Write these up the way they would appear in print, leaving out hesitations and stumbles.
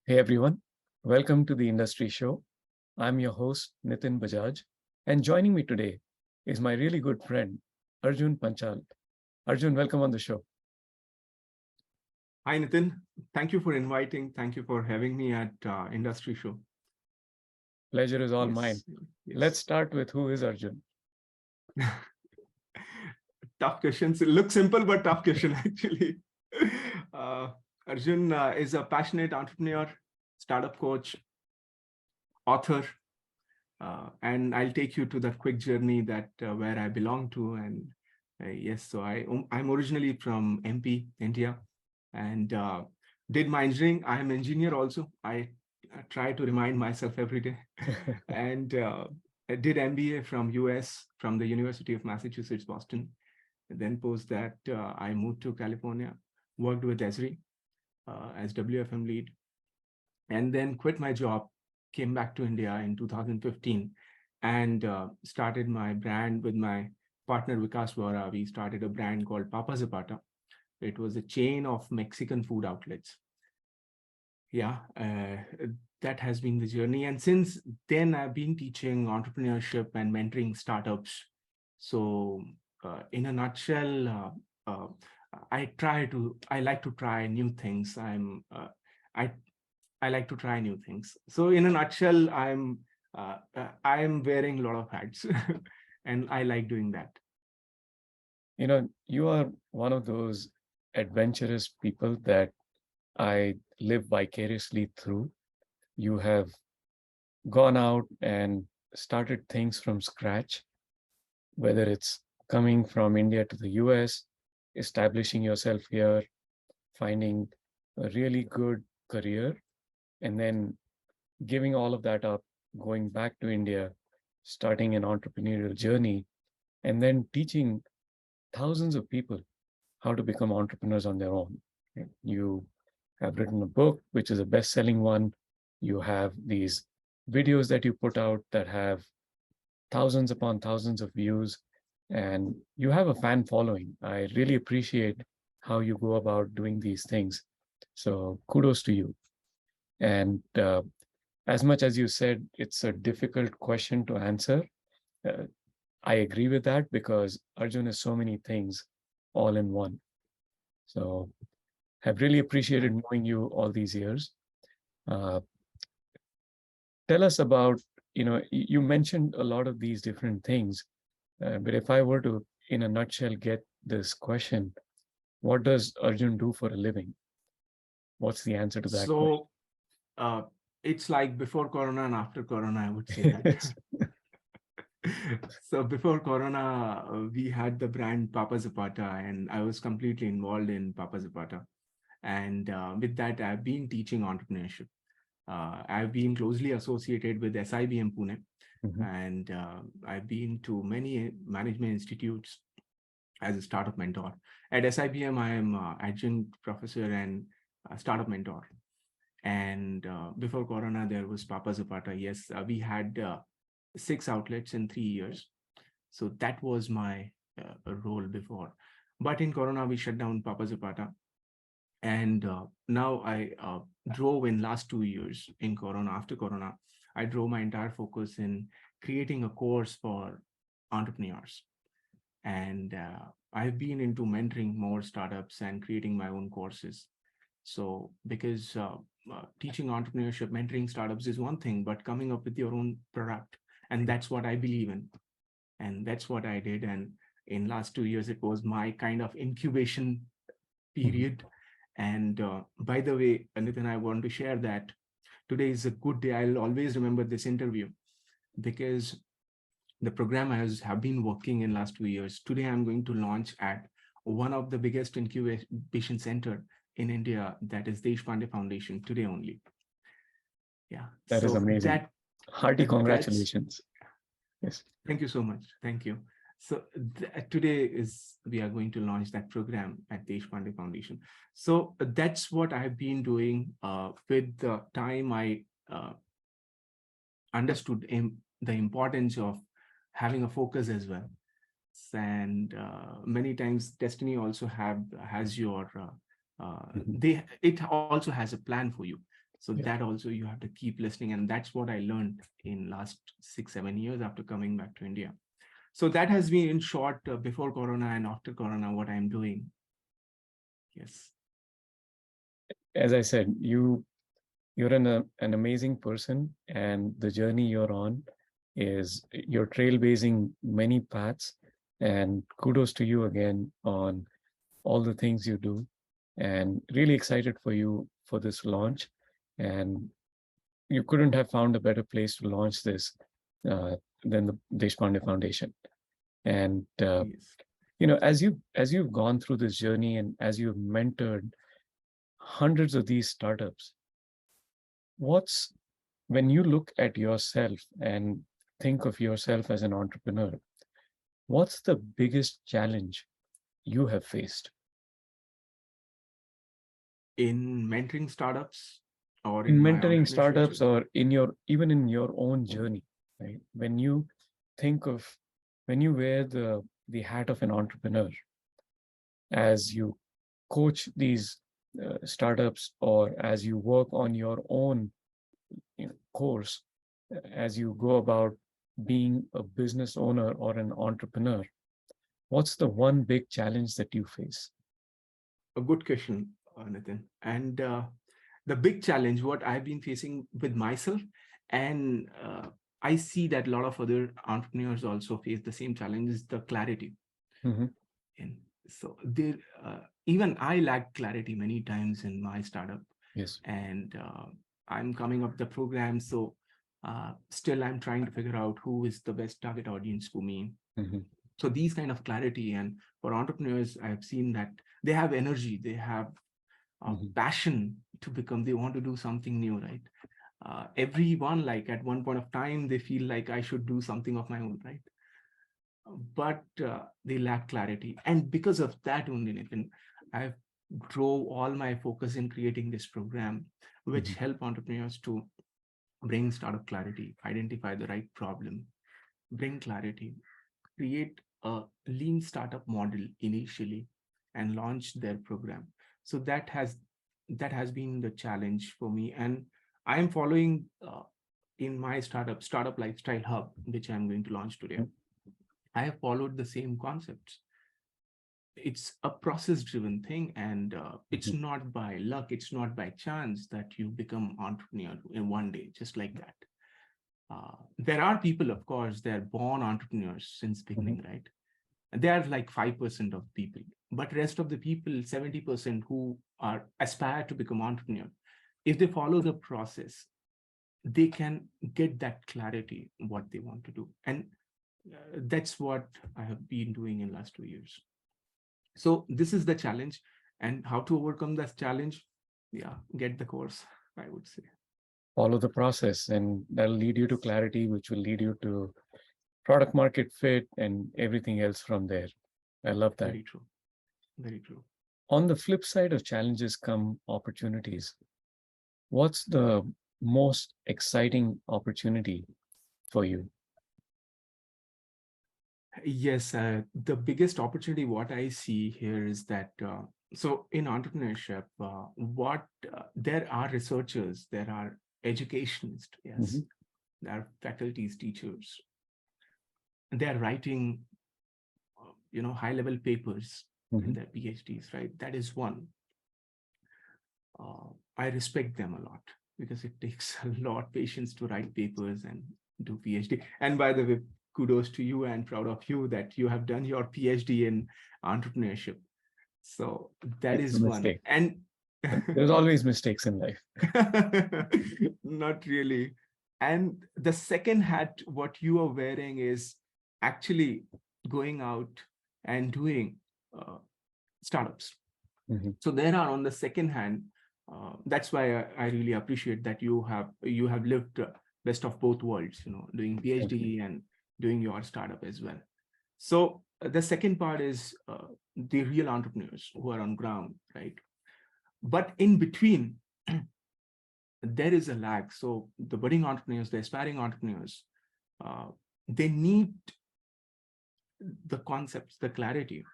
Hey everyone, welcome to the Industry Show. I'm your host, Nitin Bajaj, and joining me today is my really good friend, Arjun Panchal. Arjun, welcome on the show. Hi, Nitin. Thank you for inviting. Thank you for having me at Industry Show. Pleasure is all mine. Yes, Let's yes. start with who is Arjun? Tough questions. It looks simple, but tough question actually. Uh, Arjun is a passionate entrepreneur, startup coach, author, and I'll take you to that quick journey that where I belong to. And yes, so I'm originally from MP, India, and did my engineering. I am engineer also. I try to remind myself every day, and I did MBA from US from the University of Massachusetts, Boston. And then post that, I moved to California, worked with Esri as WFM lead, and then quit my job, came back to India in 2015, and started my brand with my partner Vikas Vora. We started a brand called PapaZapata. It was a chain of Mexican food outlets. Yeah, that has been the journey. And since then, I've been teaching entrepreneurship and mentoring startups. So, in a nutshell, I like to try new things. I I like to try new things. So in a nutshell, I'm wearing a lot of hats, and I like doing that. You are one of those adventurous people that I live vicariously through. You have gone out and started things from scratch, whether it's coming from India to the US, establishing yourself here, finding a really good career, and then giving all of that up, going back to India, starting an entrepreneurial journey, and then teaching thousands of people how to become entrepreneurs on their own. Right? You have written a book, which is a best selling one. You have these videos that you put out that have thousands upon thousands of views, and you have a fan following. I really appreciate how you go about doing these things. So kudos to you. And as much as you said, it's a difficult question to answer. Uh, I agree with that because Arjun is so many things all in one. So have really appreciated knowing you all these years. Uh, Tell us about, you mentioned a lot of these different things, but if I were to, in a nutshell, get this question, what does Arjun do for a living? What's the answer to that question? So uh, it's like before Corona and after Corona, I would say that. So before Corona, we had the brand Papa Zapata, and I was completely involved in Papa Zapata. And with that, I've been teaching entrepreneurship. I've been closely associated with SIBM Pune, Mhm. and I've been to many management institutes as a startup mentor. At SIBM, I am adjunct professor and startup mentor. And before Corona, there was Papa Zapata. Yes, we had 6 outlets in 3 years. So that was my role before. But in Corona, we shut down Papa Zapata. And now I drove in last 2 years in Corona, after Corona, I drove my entire focus in creating a course for entrepreneurs. And I've been into mentoring more startups and creating my own courses. So because teaching entrepreneurship, mentoring startups is one thing, but coming up with your own product, and that's what I believe in, and that's what I did. And in last 2 years, it was my kind of incubation Mhm. period. And by the way, Nitin, I want to share that today is a good day. I'll always remember this interview because the program I have been working in last 2 years. Today, I'm going to launch at one of the biggest incubation center in India, that is Deshpande Foundation, today only. Yeah. That is So amazing. Hearty that's congratulations. Yes. thank you so much. Thank you. So today is we are going to launch that program at Deshpande Foundation. So that's what I've been doing. With the time, I understood the importance of having a focus as well. And many times, destiny also has your Mhm. they it also has a plan for you. So that also you have to keep listening. And that's what I learned in last 6-7 years after coming back to India. So that has been in short, before Corona and after Corona, what I'm doing. Yes. As I said, you're an amazing person, and the journey you're on is you're trailblazing many paths. And kudos to you again on all the things you do. And really excited for you for this launch. And you couldn't have found a better place to launch this than the Deshpande Foundation. And Yes. as you've gone through this journey and as you've mentored hundreds of these startups, what's when you look at yourself and think of yourself as an entrepreneur, what's the biggest challenge you have faced In mentoring startups or in in my mentoring entrepreneurship startups journey? or in your even in your own journey, right? Think of when you wear the hat of an entrepreneur, as you coach these startups, or as you work on your own course, as you go about being a business owner or an entrepreneur, what's the one big challenge that you face? A good question, Nitin. And the big challenge, what I've been facing with myself, and I see that a lot of other entrepreneurs also face the same challenge, is the clarity. Mm-hmm. And so there, even I lacked clarity many times in my startup, Yes. and I'm coming up the program. So still I'm trying to figure out who is the best target audience for me. Mm-hmm. So these kind of clarity, and for entrepreneurs, I have seen that they have energy, they have Mm-hmm. passion to become, they want to do something new, right? Everyone, like at one point of time, they feel like I should do something of my own, right? But they lack clarity. And because of that only, Nitin, I've drove all my focus in creating this program, which Mm-hmm. help entrepreneurs to bring startup clarity, identify the right problem, bring clarity, create a lean startup model initially, and launch their program. So that has been the challenge for me, and I am following in my startup lifestyle hub, which I'm going to launch today. I have followed the same concepts. It's a process driven thing, and it's Mm-hmm. not by luck, it's not by chance that you become entrepreneur in one day, just like that. There are people, of course, they're born entrepreneurs since Mm-hmm. beginning, right? They are like 5% of people, but rest of the people, 70% who are aspire to become entrepreneur, if they follow the process, they can get that clarity what they want to do. And that's what I have been doing in last 2 years. So this is the challenge, and how to overcome that challenge. Yeah, get the course, I would say. Follow the process, and that'll lead you to clarity, which will lead you to product market fit and everything else from there. I love that. Very true. Very true. On the flip side of challenges come opportunities. What's the most exciting opportunity for you? Yes, the biggest opportunity what I see here is that so in entrepreneurship, what there are researchers, there are educationists, Mm-hmm. yes, there are faculties, teachers, and they are writing, high level papers in Mm-hmm. their PhDs, right? That is one. I respect them a lot because it takes a lot of patience to write papers and do PhD. And by the way, kudos to you and proud of you that you have done your PhD in entrepreneurship. So that It's a is one. mistake. And There's always mistakes in life. not really. And the second hat, what you are wearing is actually going out and doing startups. Mm-hmm. So there are, on the second hand, that's why I really appreciate that you have lived best of both worlds, doing Thank you. PhD and doing your startup as well. So the second part is the real entrepreneurs who are on ground, right? But in between, there is a lag. So the budding entrepreneurs, the aspiring entrepreneurs, uh, they need the concepts, the clarity,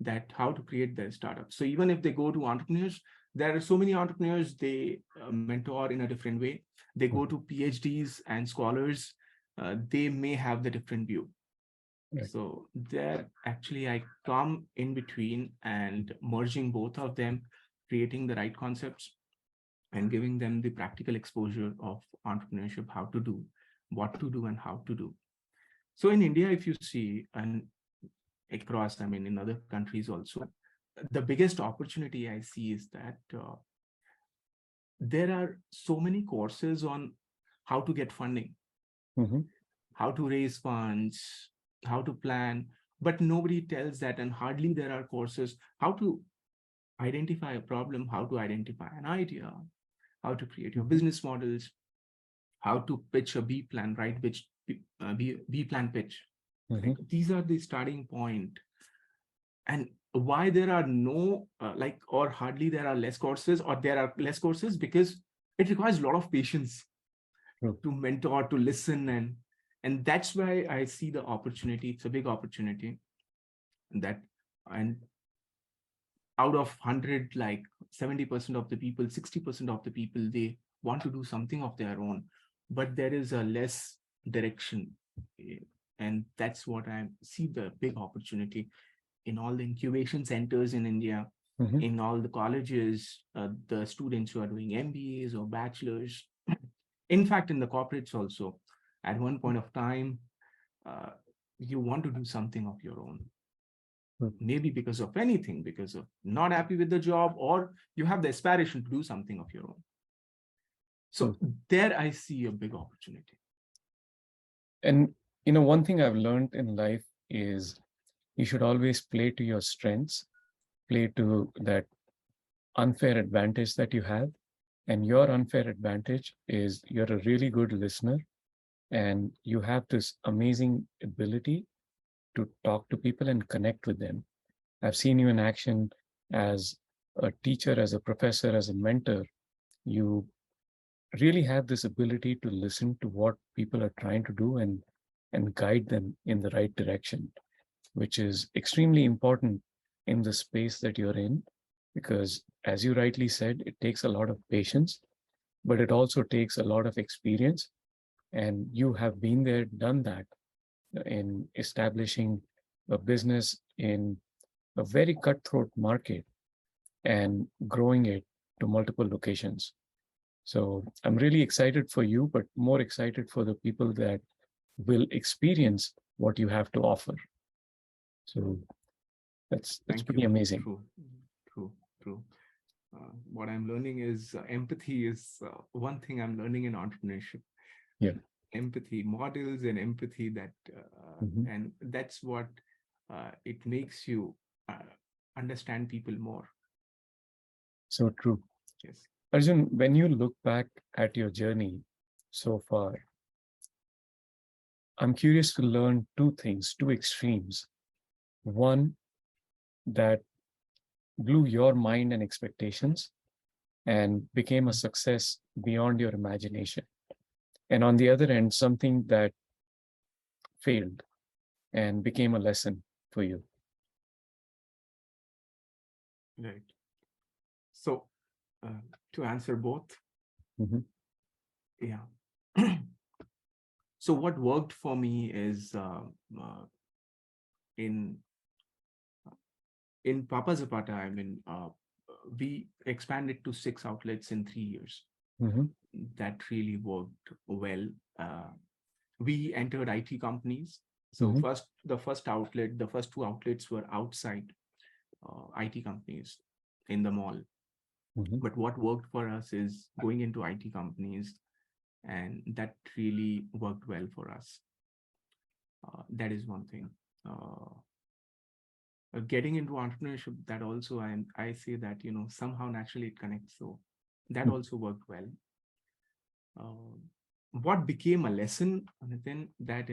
that how to create their startup. So even if they go to entrepreneurs, There are so many entrepreneurs, they mentor in a different way. They go Mhm. to PhDs and scholars, they may have the different view. Right. So there, actually, I come in between and merging both of them, creating the right concepts and giving them the practical exposure of entrepreneurship, how to do, what to do, and how to do. So in India, if you see, and across, I mean, in other countries also, the biggest opportunity I see is that there are so many courses on how to get funding, Mhm. how to raise funds, how to plan, but nobody tells that, and hardly there are courses how to identify a problem, how to identify an idea, how to create your Mhm. business models, how to pitch a B plan, right? Which B plan pitch. Like Mhm. these are the starting point, and why there are no like or hardly there are less courses, or there are less courses because it requires a lot of patience True. to mentor, to listen, and that's why I see the opportunity. It's a big opportunity that, and out of 100, like 70% of the people, 60% of the people, they want to do something of their own, but there is a less direction. Eh, and that's what I see the big opportunity in all the incubation centers in India, Mhm. in all the colleges, the students who are doing MBAs or bachelors, in fact, in the corporates also, at one point of time, uh, you want to do something of your own, True. maybe because of anything, because of not happy with the job, or you have the aspiration to do something of your own. True. So there I see a big opportunity. And one thing I've learned in life is you should always play to your strengths, play to that unfair advantage that you have. And your unfair advantage is you're a really good listener and you have this amazing ability to talk to people and connect with them. I've seen you in action as a teacher, as a professor, as a mentor. You really have this ability to listen to what people are trying to do and guide them in the right direction, which is extremely important in the space that you're in, because as you rightly said, it takes a lot of patience, but it also takes a lot of experience. And you have been there, done that in establishing a business in a very cutthroat market and growing it to multiple locations. So I'm really excited for you, but more excited for the people that will experience what you have to offer. So that's Thank pretty you. amazing. True, true, true. What I'm learning is empathy is one thing I'm learning in entrepreneurship. Yeah. Empathy models and empathy, that Mhm. and that's what it makes you understand people more. So true. Yes. Arjun, when you look back at your journey so far, I'm curious to learn two things, two extremes. One that blew your mind and expectations and became a success beyond your imagination. And on the other end, something that failed and became a lesson for you. Right. So to answer both, Mhm. yeah. So what worked for me is uh, in PapaZapata. I mean, we expanded to 6 outlets in 3 years. Mhm. That really worked well. Uh, we entered IT companies. So Mhm. the first two outlets were outside IT companies in the mall. Mhm. But what worked for us is going into IT companies, and that really worked well for us. That is one thing. Uh, Getting into entrepreneurship, that also I say that somehow naturally it connects. So that Mhm. also worked well. Uh, what became a lesson, Nitin, that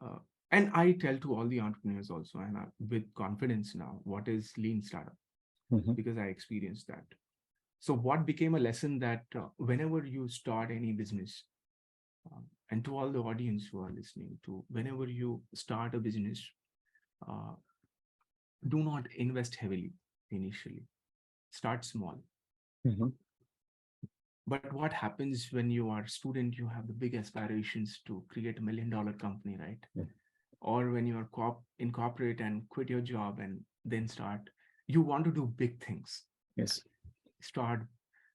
uh, and I tell to all the entrepreneurs also, and with confidence now, what is lean startup, Mhm. because I experienced that. So what became a lesson that whenever you start any business, and to all the audience who are listening to, whenever you start a business, uh, do not invest heavily initially. start small. Mm-hmm. But what happens when you are a student, you have the big aspirations to create $1 million company, right? Yeah. Or when you are incorporate and quit your job and then start, you want to do big things. Yes. Start.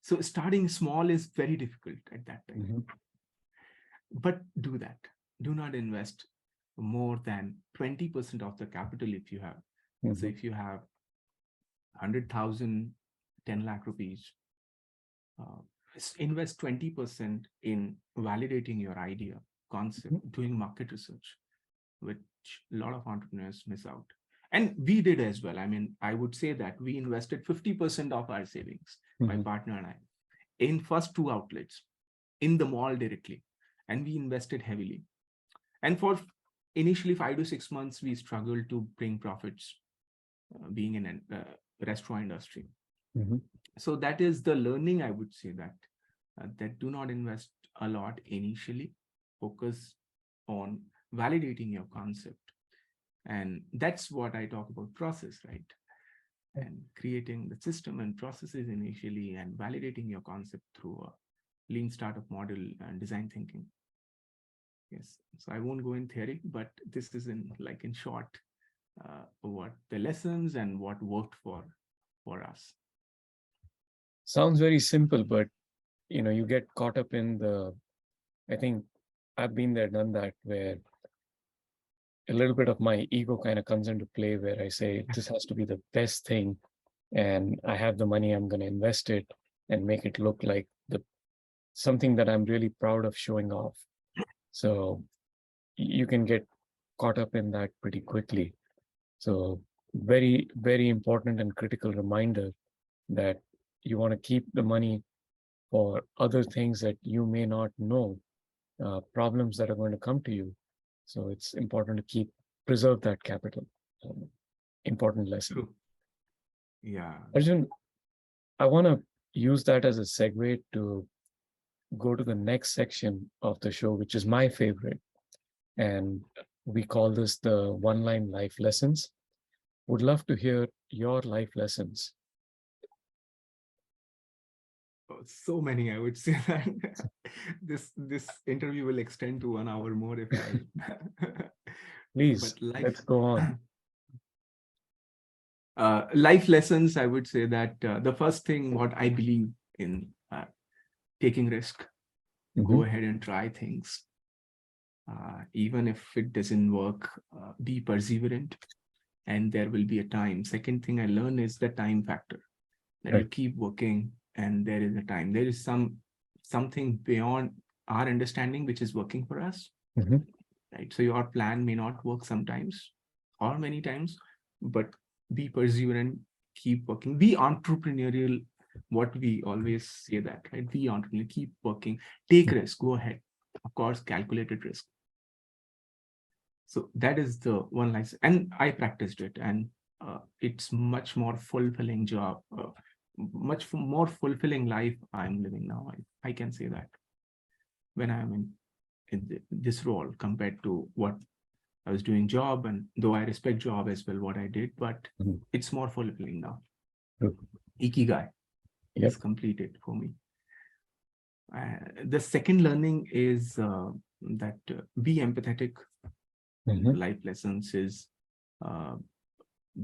So starting small is very difficult at that time. Mm-hmm. But do that. Do not invest more than 20% of the capital if you have. So Mm-hmm. if you have 100,000, 10 lakh rupees, invest 20% in validating your idea, concept, doing market research, which a lot of entrepreneurs miss out. And we did as well. I mean, I would say that we invested 50% of our savings, my Mm-hmm. partner and I, in first two outlets, in the mall directly. And we invested heavily. And for initially 5 to 6 months, we struggled to bring profits, being in a restaurant industry. Mm-hmm. So that is the learning, I would say, that do not invest a lot initially. Focus on validating your concept. And that's what I talk about process, right? And creating the system and processes initially and validating your concept through a lean startup model and design thinking. Yes. So I won't go in theory, but this is in short, what the lessons and what worked for us. Sounds very simple, but you get caught up in I think I've been there, done that, where a little bit of my ego kind of comes into play, where I say this has to be the best thing, and I have the money, I'm going to invest it and make it look like something that I'm really proud of showing off. So you can get caught up in that pretty quickly. So very, very important and critical reminder that you want to keep the money for other things that you may not know, problems that are going to come to you. So it's important to preserve that capital. Important lesson. True. Yeah. Arjun, I want to use that as a segue to go to the next section of the show, which is my favorite. And we call this the one-line life lessons. Would love to hear your life lessons. So many, I would say that this interview will extend to 1 hour more if I Please, but life let's go on. Life lessons, I would say that the first thing what I believe in, taking risk, go ahead and try things, even if it doesn't work, be perseverant, and there will be a time. Second thing I learned is the time factor, that you Right. keep working and there is a time, there is something beyond our understanding which is working for us, Mm-hmm. right? So your plan may not work sometimes or many times, but be perseverant, keep working, be entrepreneurial. What we always say that, right? Be entrepreneurial, keep working, take risk, go ahead. Of course, calculated risk. So that is the one license, and I practiced it, and it's much more fulfilling job, much more fulfilling life I'm living now. I can say that when I'm in this role compared to what I was doing job, and though I respect job as well, what I did, but Mhm. it's more fulfilling now. Good. Ikigai Yep. is completed for me. The second learning is that be empathetic. Mhm. Life lessons is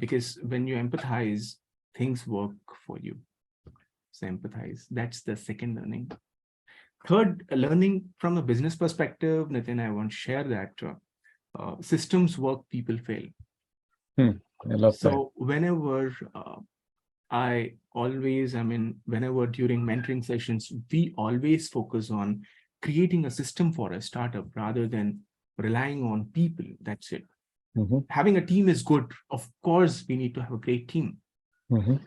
because when you empathize, things work for you. So empathize. That's the second learning. Third, learning from a business perspective, Nitin, I want to share that systems work, people fail. I love that. So whenever whenever during mentoring sessions, we always focus on creating a system for a startup rather than relying on people. That's it. Mhm. Having a team is good. Of course, we need to have a great team Mhm.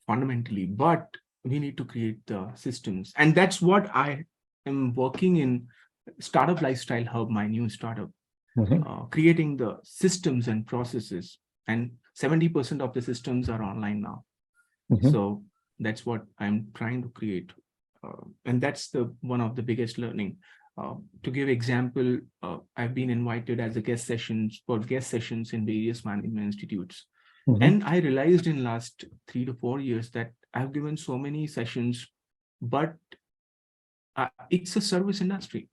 fundamentally, but we need to create the systems. And that's what I am working in Startup Lifestyle Hub, my new startup, Mhm. creating the systems and processes. And 70% of the systems are online now. Mhm. So that's what I'm trying to create. And that's the one of the biggest learning. To give example, I've been invited as a guest sessions in various management institutes. Mhm. And I realized in last 3 to 4 years that I've given so many sessions, but it's a service industry,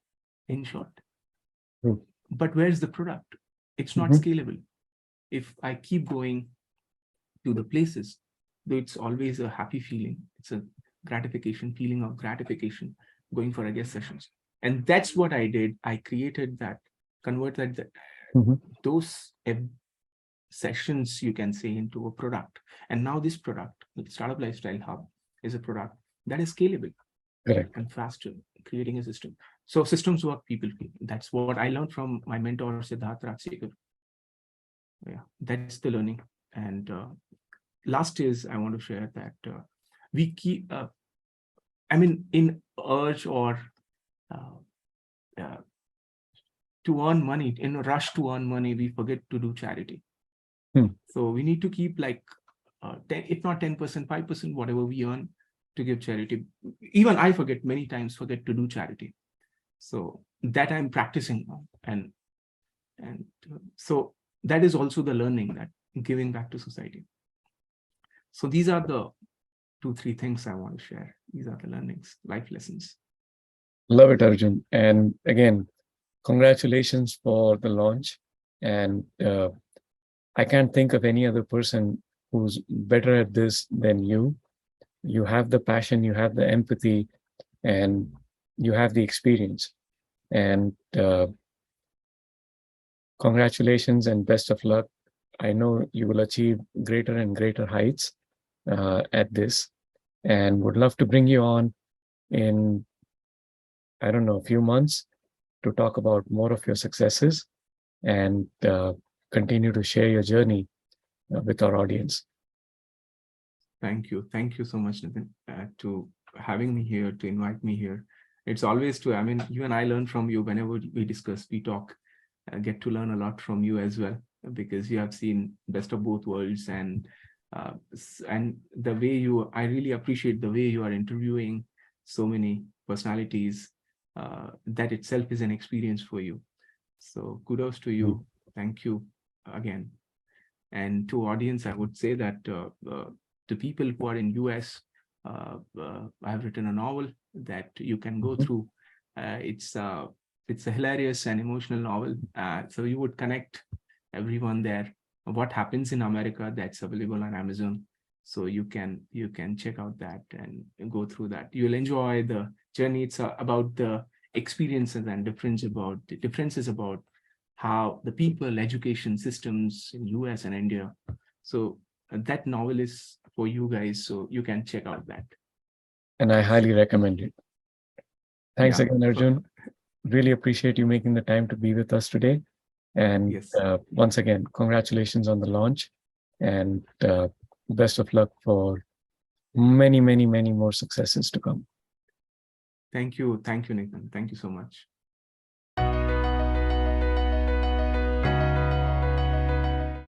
in short. True. But where's the product? It's not Mhm. scalable. If I keep going to the places, though it's always a happy feeling, it's a gratification, feeling of gratification, going for a guest sessions. And that's what I did. I created that, converted that, Mhm. those sessions, you can say, into a product. And now this product, the Startup Lifestyle Hub, is a product that is scalable Correct. and faster, creating a system. So systems work, people feel. That's what I learned from my mentor, Siddharth Rajsekar. Yeah, that's the learning. And last is I want to share that we keep, I mean, in urge or uh, uh, to earn money, in a rush to earn money, we forget to do charity. Hmm. So we need to keep like 10, if not 10%, 5%, whatever we earn to give charity. Even I many times forget to do charity. So that I'm practicing now. And so that is also the learning, that giving back to society. So these are the 2-3 things I want to share. These are the learnings, life lessons. Love it, Arjun. And again, congratulations for the launch. And I can't think of any other person who's better at this than you. You have the passion, you have the empathy, and you have the experience. And congratulations and best of luck. I know you will achieve greater and greater heights at this, and would love to bring you on in, I don't know, a few months to talk about more of your successes and continue to share your journey with our audience. Thank you. Thank you so much, Nitin, to having me here, to invite me here. It's always to, I mean, you and I learn from you whenever we discuss, we talk, get to learn a lot from you as well, because you have seen best of both worlds. And the way I really appreciate the way you are interviewing so many personalities. That itself is an experience for you. So kudos to Mm. you. Thank you again. And to audience, I would say that to people who are in US, I have written a novel that you can go Mhm. through. It's a hilarious and emotional novel. So you would connect everyone there. What happens in America, that's available on Amazon. So you can check out that and go through that. You'll enjoy the journey. It's about the experiences and differences about how the people, education systems in US and India. So that novel is for you guys, so you can check out that. And I highly recommend it. Thanks Yeah. again, Arjun. Really appreciate you making the time to be with us today. And Yes. once again, congratulations on the launch and best of luck for many, many, many more successes to come. Thank you. Thank you, Nathan. Thank you so much.